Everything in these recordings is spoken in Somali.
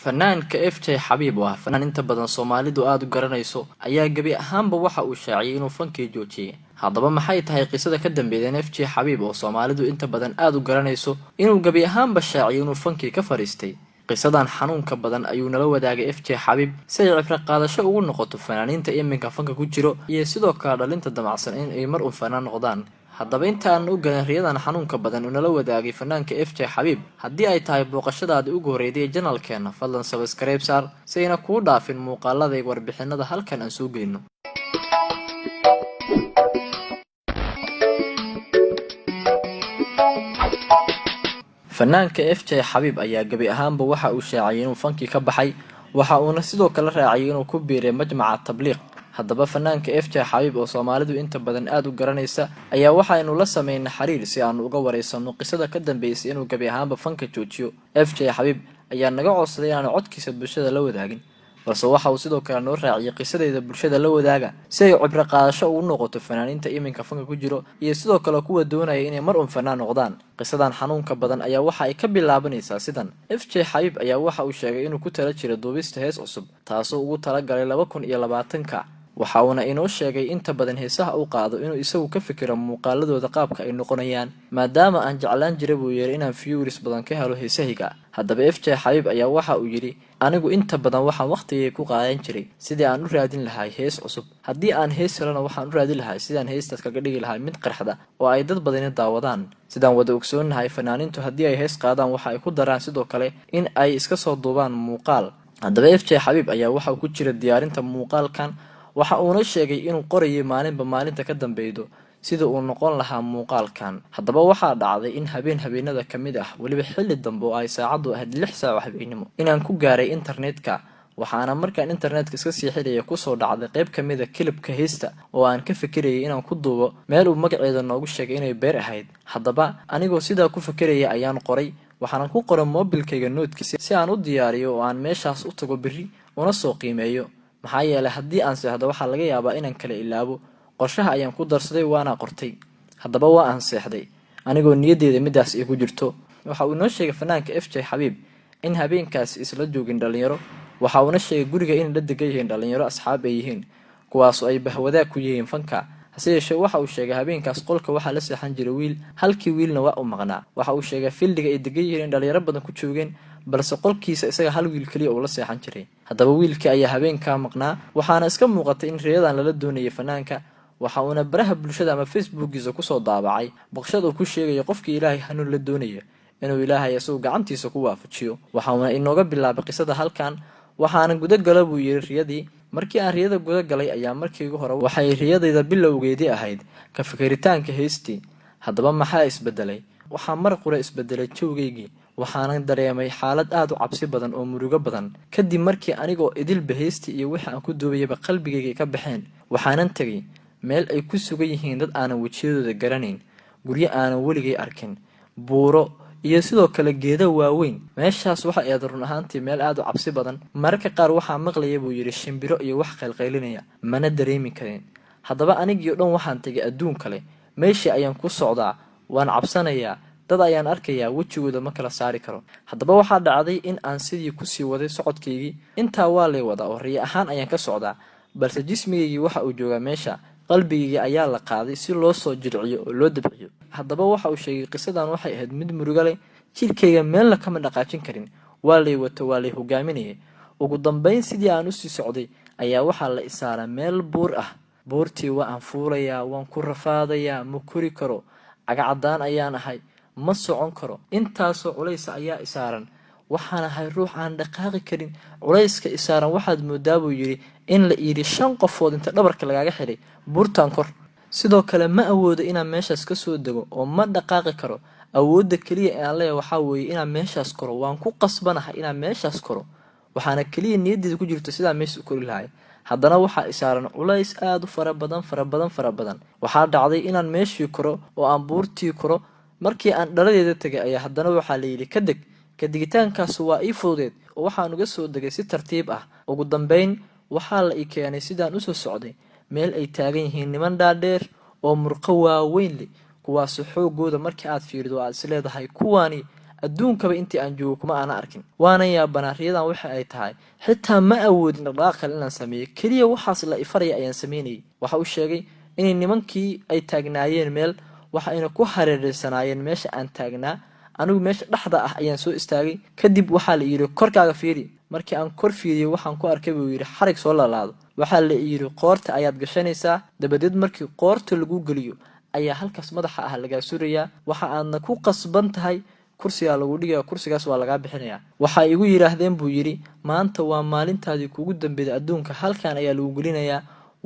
fanaanka FJ Xabiib waa fanaan inta badan Soomaalidu aad u garanayso ayaa gabi ahaanba waxa uu shaaciyay inuu fankii joojiyay. Haddaba maxay tahay qisada ka dambeeyay FJ Xabiib oo Soomaalidu inta badan aad u garanayso inuu gabi ahaanba shaaciyay inuu fankii ka fariistay? qisadan xanuunka badan ayuu nala wadaagay FJ Xabiib si ay cibra qaadasho ugu noqoto fanaaniinta iminka fanka ku jiro iyo sidoo kale dhalinta damacsan in ay mar u fanaan noqdaan. haddaba intaan u galan riyadan xanuunka badan oo nala wadaagay fanaanka FJ Xabiib, haddii ay tahay booqashadaada ugu horeeyay channelkeena, fadlan subscribe saar si ayna kuu dhaafin muuqaalada iyo warbixinada halkan aan soo gelino. fanaanka FJ Xabiib ayaa gabi ahaanba waxa uu shaaciyay inuu fankii ka baxay, waxa uuna sidoo kale raaciyay inuu ku biiray majmaca tabliiq. haddaba fanaanka FJ Xabiib oo Soomaalidu inta badan aad u garanaysa ayaa waxaanu la sameeynaa xiriir si aan uga wareysano qisada ka dambeysay inuu gabi ahaanba fanka joojiyo. FJ Xabiib ayaa naga codsaday inaan codkiisa bulshada la wadaagin, balse waxa uu sidoo kale noo raaciyay qisadeeda bulshada la wadaaga si ay cibra qaadasho ugu noqoto fanaaniinta iminka fanka ku jiro iyo sidoo kale kuwa doonaya inay mar un fanaan noqdaan. qisadan xanuunka badan ayaa waxa ay ka bilaabanaysaa sidan. FJ Xabiib ayaa waxa uu sheegay inuu ku tala jiro duubista hees cusub taasoo ugu talagalay 2020ka. waxa uuna inoo sheegay inta badan heesaha uu qaado inuu isagu ka fikiro muuqaaladooda qaabka ay noqonayaan, maadaama aan jeclaan jiray buu yiri inaan viewers badan ka helo heesahiga. haddaba FJ Xabiib ayaa waxa uu yiri, anigu inta badan waxaan waqtigay ku qaadan jiray sidii aan u raadin lahaa hees cusub. haddii aan hees helana waxaan u raadin lahaa sidaan heestaas kaga dhigi lahaa mid qarxda oo ay dad badan daawadaan. sidaan wada ogsoonahay fanaaniintu haddii ay hees qaadaan waxa ay ku daraan sidoo kale in ay iska soo duubaan muuqaal. haddaba FJ Xabiib ayaa waxa uu ku jira diyaarinta muuqaalkan, waxa uuna sheegay inuu qorayay maalinba maalinta ka dambeeydo sida uu noqon lahaa muuqaalkan. haddaba waxaa dhacday in habeenada kamid ah waliba xilli dambe oo ay saacadu ahayd 6 saac habeenimo inaan ku gaaray internetka. waxaana markaan internetka iska sii xilaya ku soo dhacday qayb kamid ah kilibka heesta oo aan ka fikirayay inaan ku duubo meel uu magaceeda noogu sheegay inay beer ahayd. haddaba anigoo sidaa ku fikirayay ayaan qoray, waxaan ku qoray mobilkayga noodkiisa si aan u diyaariyo oo aan meeshaas u tago biri una soo qiimeeyo. maxaa yeelay haddii aan seexdo waxaa laga yaabaa inaan kala ilaabo. qorshaha ayaan ku darsaday waana qortay. haddaba waa aan seexday anigoo niyadeeda midaas ay ku jirto. waxa uu noo sheegay fanaanka FJ Xabiib in habeenkaas isla joogin dhalinyaro. waxa uuna sheegay guriga in la degan yihiin dhalinyaro asxaab ay yihiin kuwaas oo ay bahwadaag ku yihiin fanka. hase yeeshee waxa uu sheegay habeenkaas qolka waxaa la seexan jiray wiil, halkii wiilna waa u maqnaa. waxa uu sheegay fildiga ay degan yihiin dhalinyaro badan ku joogeen balse qolkiisa isaga hal wiil kaliya oo la seexan jiray. haddaba wiilkii ayaa habeenka maqnaa, waxaana iska muuqatay in riyadan lala doonayay fanaanka. waxa uuna baraha bulshada ama Facebookiisa ku soo daabacay baqshad uu ku sheegay qofkii Ilaahay hanuun la doonaya inuu Ilaahay asoo gacantiisa ku waafajiyo. waxa uuna inooga bilaabay qisada halkan. waxaana guda galay buu yiri riyadii. markii aan riyada guda galay ayaa markii ugu hore waxay riyadayda bilowgeedii ahayd ka fikiritaanka heestii. haddaba maxaa isbedelay? waxaa mar qura isbedelay jawgeygii. waxaan dareemay xaalad aad u cabsi badan oo murugo badan kadib markii anigoo idil bahaysti iyo wixii aan ku duubayaba qalbigayga ka baxeen. waxaanan tagay meel ay ku sugan yihiin dad aanan wajiyadooda garanayn, guryo aanan weligay arkin, buuro iyo sidoo kale geedo waaweyn. meeshaas waxa ay run ahaantii meel aad u cabsi badan. mararka qaar waxaa maqlayay buu yiri shimbiro iyo wax qalqaylinaya, mana dareemi karin. haddaba anigii dhan waxaan tagay adduun kale. meeshii ayaan ku socdaa, waan cabsanayaa, dad ayaan arkayaa, wajigooda ma kala saari karo. haddaba waxaa dhacday in aan sidii ku sii waday socodkaygii. intaa waa lay wadaa oo riyo ahaan ayaan ka socdaa, balse jismigaygii waxa uu joogaa meesha. qalbigayga ayaa la qaaday si loo soo jilciyo oo loo dabciyo. haddaba waxa uu sheegay qisadan waxay ahayd mid murugo leh, jirkayga meelna kama dhaqaajin karin, waa lay wato, waa lay hogaaminayay. ugu dambeyn sidii aan u sii socday ayaa waxaa la isaaraa meel buur ah. buurtii waa aan fuulayaa, waan ku rafaadayaa, ma kori karo, cagacadaan ayaan ahay, ma socon karo. intaasoo culays ayaa isaaran, waxaan ahay ruux aan dhaqaaqi karin. culayska isaaran waxaad moodaa buu yiri in la yiri 5 qofood inta dhabarka lagaaga xiray buurtan kor. sidoo kale ma awoodo inaan meeshaas ka soo dego oo ma dhaqaaqi karo. awoodda kaliya ee aan leeyahay waxa weeye inaan meeshaas koro. waan ku qasbanahay inaan meeshaas koro, waxaana kaliya niyadeeda ku jirto sidaan meesha u kori lahaay. haddana waxaa isaaran culays aad u fara badan. waxaa dhacday inaan meeshii koro oo aan buurtii koro. markii aan dhaladeeda tagay ayaa haddana waxaa la yiri ka deg. ka digitaankaas waa ii fududeed oo waxaan uga soo degay si tartiib ah. ugu dambeyn waxaa la ii keenay sidaan u soo socday meel ay taagan yihiin niman dhaadheer oo murqo waaweyn leh, kuwaas xoogooda markii aad fiirido aad is leedahay kuwaani adduunkaba intii aan joogo kuma aana arkin waana yaabanaa riyadan waxa ay tahay xitaa ma awoodin dhaqdhaqaaq kale inaan sameeyo keliya waxaas la ifaraya ayaan sameynayay waxa uu sheegay inay nimankii ay taagnaayeen meel waxa ayna ku hareereysanaayeen meesha aan taagnaa anigu meesha dhaxda ah ayaan soo istaagay kadib waxaa la yiri korkaaga fiiri markii aan kor fiiriyay waxaan ku arkay buu yiri xarig soo laalaado waxaa la yiri qoorta ayaad gashanaysaa dabadeed markii qoorta lagu geliyo ayaa halkaas madaxa ah laga surayaa waxa aadna ku qasban tahay kursiga lagu dhigay kursigaas waa laga bixinayaa waxa igu yiraahdeen buu yiri maanta waa maalintaadii kugu dambeeyay adduunka halkaan ayaa lagu gelinayaa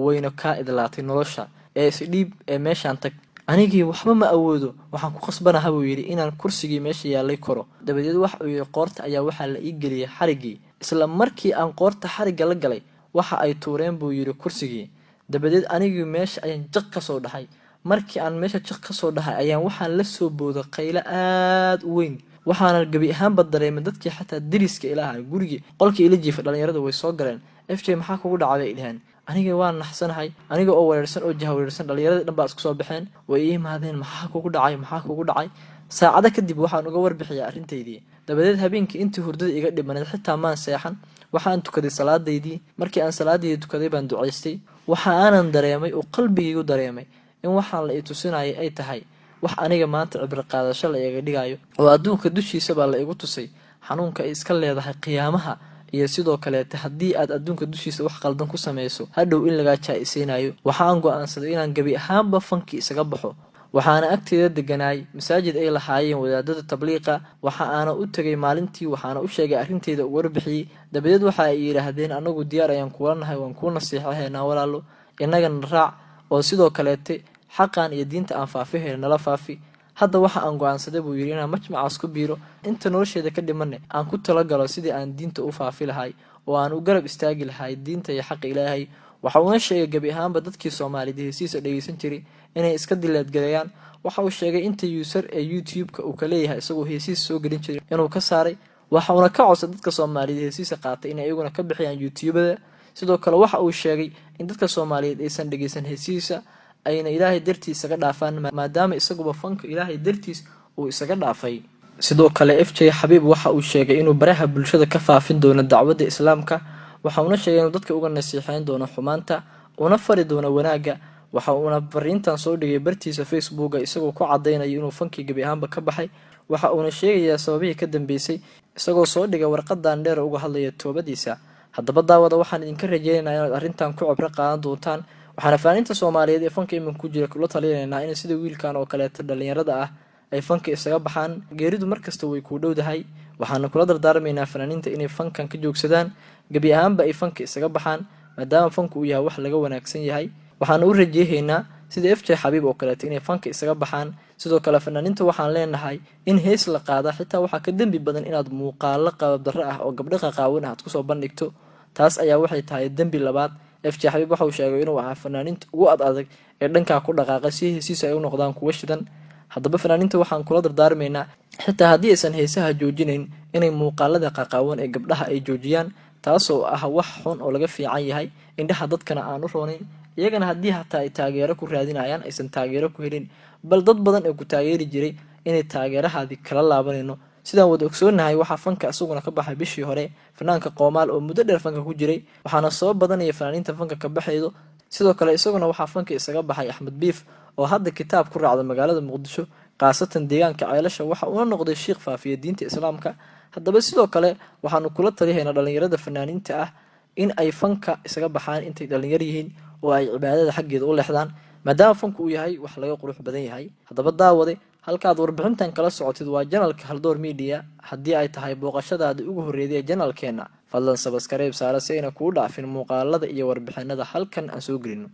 wayna ka idlaatay nolosha ee isdhiib ee meeshaan tag anigii waxba ma awoodo waxaan ku qasbanahay buu yiri inaan kursigii meesha yaalay koro dabadeed waxa uu yiri qoorta ayaa waxa la ii geliyay xarigii isla markii aan qoorta xariga la galay waxa ay tuureen buu yiri kursigii dabadeed anigii meesha ayaan jaq ka soo dhaxay markii aan meesha jaq ka soo dhaxay ayaan waxaan la soo booday qaylo aad u weyn waxaana gabi ahaanba dareemay dadkii xataa diriska ilaahay gurigii qolkii ila jiifay dhalinyarada way soo galeen FJ maxaa kugu dhacday ilaahan aniga waan naxsanahay aniga oo weerarsan oo jahawareersan dhalinyarada dhan baa isku soo baxeen way ii maadeen maxaa kugu dhacay saacada kadib waxaan uga warbixiyay arinteydii dabadeed habeenkii intii hurdada iga dhimaneed xitaa maan seexan waxaan tukaday salaadeydii markii aan salaadeydii tukaday baan duceystay waxa aanan dareemay oo qalbigaygu dareemay in waxaan la i tusinayay ay tahay wax aniga maanta cibro qaadasho la iga dhigayo oo adduunka dushiisa baa la igu tusay xanuunka ay iska leedahay qiyaamaha iyo sidoo kale haddii aad adduunka dushiisa wax qaldan ku sameyso hadhow in laga jaa'iseeyo waxaan go'aansaday inaan gabi ahaanba fanki isaga baxo waxaana agteeda deganaay masaajid ay lahaayeen wadaadada tabliiqa waxa aana u tagay maalintii waxaana u sheegay arinteeda ugu warbixiyay dabadeed waxa ay yiraahdeen anagu diyaar ayaan kuula nahay waan ku nasiixaynaa walaalo inagana raac oo sidoo kale xaqan iyo diinta aan faafiheen nala faafi hadda waxa aan go'aansaday buu yiri inaan majmacaas ku biiro inta nolosheeda ka dhimanay aan ku tala galo sidii aan diinta u faafi lahay oo aan u garab istaagi lahay diinta iyo xaq Ilaahay waxa uu sheegay gabi ahaanba dadkii Soomaaliyeed heesiisa dhageysan jiray inay iska dileed galayaan waxa uu sheegay inta user ee YouTube-ka uu ka leeyahay isagoo heesiisa soo gelin jiray inuu ka saaray waxa uu ka codsaday dadka Soomaaliyeed heesiisa qaatay inay iyaguna ka bixiyaan YouTube-da sidoo kale waxa uu sheegay in dadka Soomaaliyeed aysan dhageysan heesiisa ayna Ilaahay dartiisa ka dhaafaan maadaama isaguba fanka Ilaahay dartiis uu isaga dhaafay sidoo kale FJ Xabiib waxa uu sheegay inuu baraha bulshada ka faafin doono dacwadda islaamka waxa uu sheegay inuu dadka uga nasiixayn doono xumaanta una fari doono wanaaga waxa uu fariintan soo dhigay bartiisa Facebook isagoo ku cadeynayo inuu fanki gabi ahaanba ka baxay waxa uu sheegayaa sababihii ka dambeysay isagoo soo dhigay warqadan dheer uga hadlaya toobadiisa haddaba daawada waxaan idinka rajeynayaa inaad arintan ku cibro qaadan doontaan waxaana faaninta Soomaaliyeed ee fanka iman ku jira kula talinaynaa in sida wiilkan oo kale dhalinyarada ah ay fanka isaga baxaan geeridu markasta way ku dhowdahay waxaana kula dardaarmaynaa fanaaniinta inay fankan ka joogsadaan gabi ahaanba ay fanka isaga baxaan maadaama fanku uu yahay wax laga wanaagsan yahay waxaana u rajeeynaa sida FJ Xabiib oo kale inay fanka isaga baxaan sidoo kale fanaaniinta waxaan leenahay in hees la qaada xitaa waxa ka dambi badan inaad muuqaal qaab darro ah oo gabdho qaqaawan aad ku soo bandhigto taas ayaa waxay tahay dambi labaad FJ Xabiib waxa uu sheegay inuu ahaa fanaaniinta ugu adag ee dhanka ku dhaqaaqay si heesiisa ay u noqdaan kuwa shidan haddaba fanaaniinta waxaan kula dardaarmaynaa xitaa haddii aysan heesaha joojinayn inay muuqaalada qaqaawan ee gabdhaha ay joojiyaan taasoo ah wax xun oo laga fiican yahay indhaha dadkana aan u roonayn iyagana haddii hataa ay taageero ku raadinayaan aysan taageero ku helin bal dad badan oo ku taageeri jiray inay taageerahaadii kala laabanayno sidaan wada ogsoonahay waxa fanka asaguna ka baxay bishii hore fanaanka Qoomaal oo muddo dheer fanka ku jiray waxaana soo badanaya fanaaniinta fanka ka baxaydo sidoo kale isaguna waxa fanka isaga baxay Axmed Biif oo hadda kitaab ku raacday magaalada Muqdisho qaasatan deegaanka Ceylasha waxa uu noqday sheekh faafiya diinta islaamka haddaba sidoo kale waxaanu kula taliyeynaa dhalinyarada fanaaniinta ah in ay fanka isaga baxaan intay dhalinyar yihiin oo ay cibaadada xaggeeda u leexdaan maadaama fanku uu yahay wax laga qurux badan yahay haddaba daawade halkaad warbixintan kala socotid waa channelka Haldoor Media haddii ay tahay booqashadaada ugu horeeyay channelkeena fadlan subscribe saara si ayna kuu dhaafin muuqaalada iyo warbixinada halkan aan soo gelino